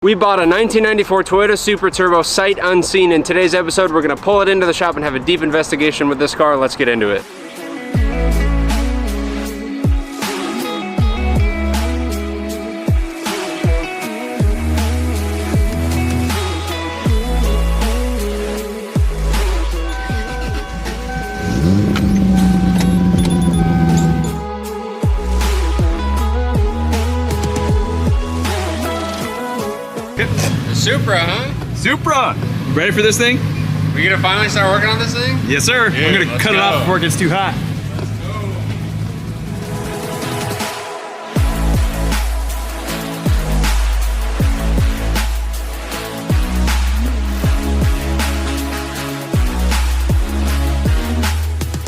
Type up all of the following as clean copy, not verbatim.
We bought a 1994 Toyota Supra Turbo sight unseen. In today's episode, we're gonna pull it into the shop and have a deep investigation with this car. Let's get into it. Supra, huh? Supra! Ready for this thing? We gonna finally start working on this thing? Yes, sir. Dude, I'm gonna cut it off before it gets too hot.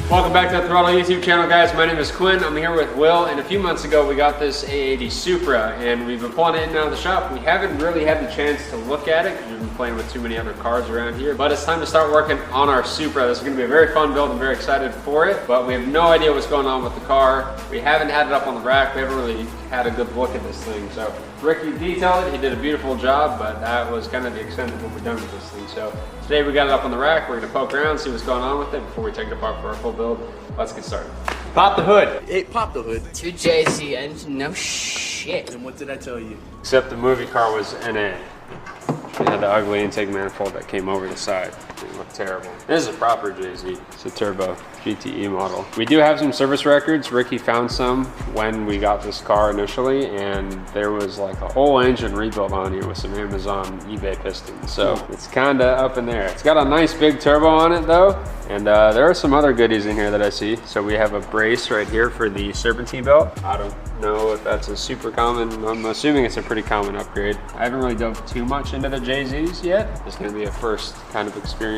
Welcome back to the Throttle YouTube channel, guys. My name is Quinn. I'm here with Will, and a few months ago we got this A80 Supra, and we've been pulling it in and out of the shop. We haven't really had the chance to look at it because we've been playing with too many other cars around here, but it's time to start working on our Supra. This is going to be a very fun build. I'm very excited for it, but we have no idea what's going on with the car. We haven't had it up on the rack. We haven't really had a good look at this thing. So Ricky detailed it. He did a beautiful job, but that was kind of the extent of what we've done with this thing. So today we got it up on the rack. We're going to poke around, see what's going on with it before we take it apart for our full build. Let's get started. Pop the hood. Hey, pop the hood. 2JZ engine, no shit. And what did I tell you? Except the movie car was NA. It had the ugly intake manifold that came over the side. It looked terrible. This is a proper JZ. It's a turbo GTE model. We do have some service records. Ricky found some when we got this car initially, and there was like a whole engine rebuilt on here with some Amazon eBay pistons. So it's kind of up in there. It's got a nice big turbo on it though, and there are some other goodies in here that I see. So we have a brace right here for the serpentine belt. I don't know if that's a super common, I'm assuming it's a pretty common upgrade. I haven't really dove too much into the JZs yet. It's gonna be a first kind of experience.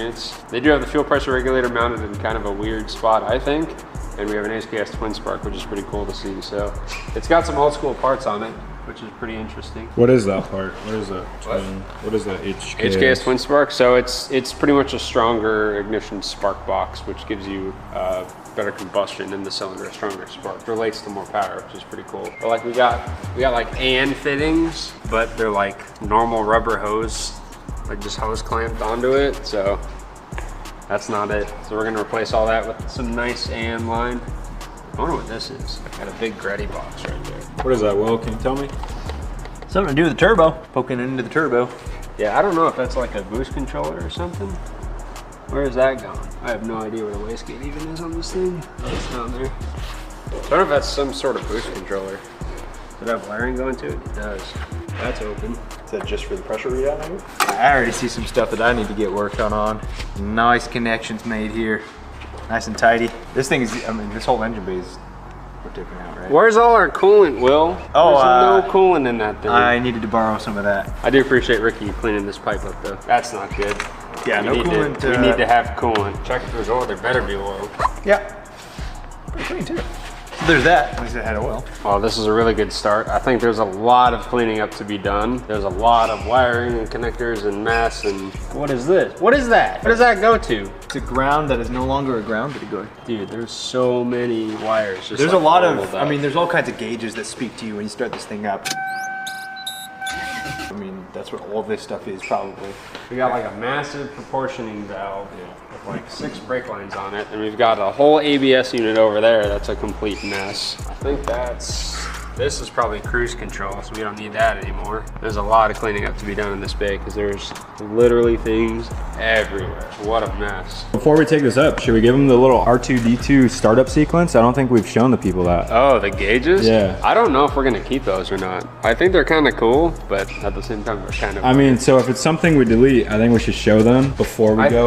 They do have the fuel pressure regulator mounted in kind of a weird spot, I think. And we have an HKS twin spark, which is pretty cool to see. So it's got some old school parts on it, which is pretty interesting. What is that part? What is that? What is that HKS? HKS twin spark. So it's pretty much a stronger ignition spark box, which gives you better combustion in the cylinder, a stronger spark. It relates to more power, which is pretty cool. But like we got like AN fittings, but they're like normal rubber hose, like just hose clamped onto it. So that's not it. So we're gonna replace all that with some nice AN line. I wonder what this is. Got a big Gretty box right there. What is that, Will? Can you tell me? Something to do with the turbo. Poking into the turbo. Yeah, I don't know if that's like a boost controller or something. Where is that going? I have no idea where the wastegate even is on this thing. It's down there. I don't know if that's some sort of boost controller. Does it have wiring going to it? It does. That's open. Is that just for the pressure readout maybe? I already see some stuff that I need to get worked on. Nice connections made here. Nice and tidy. This thing is, I mean, this whole engine bay is ripping out, right? Where's all our coolant, Will? Oh, there's no coolant in that thing. I needed to borrow some of that. I do appreciate Ricky cleaning this pipe up though. That's not good. Yeah, no coolant. We need to have coolant. Check if there's oil. There better be oil. Yeah. Pretty clean too. So there's that. At least it had oil. Well, this is a really good start. I think there's a lot of cleaning up to be done. There's a lot of wiring and connectors and mess and what is this? What is that? What does that go to? It's a ground that is no longer a ground, but it goes. Dude, there's so many wires. Just There's like a lot rolled of, up. I mean, there's all kinds of gauges that speak to you when you start this thing up. I mean, that's what all this stuff is probably. We got like a massive proportioning valve with like 6 brake lines on it, and we've got a whole ABS unit over there that's a complete mess. I think this is probably cruise control, so we don't need that anymore. There's a lot of cleaning up to be done in this bay because there's literally things everywhere. What a mess. Before we take this up, should we give them the little R2-D2 startup sequence? I don't think we've shown the people that. Oh, the gauges? Yeah. I don't know if we're gonna keep those or not. I think they're kind of cool, but at the same time, they're kind of... I mean, so if it's something we delete, I think we should show them before we go.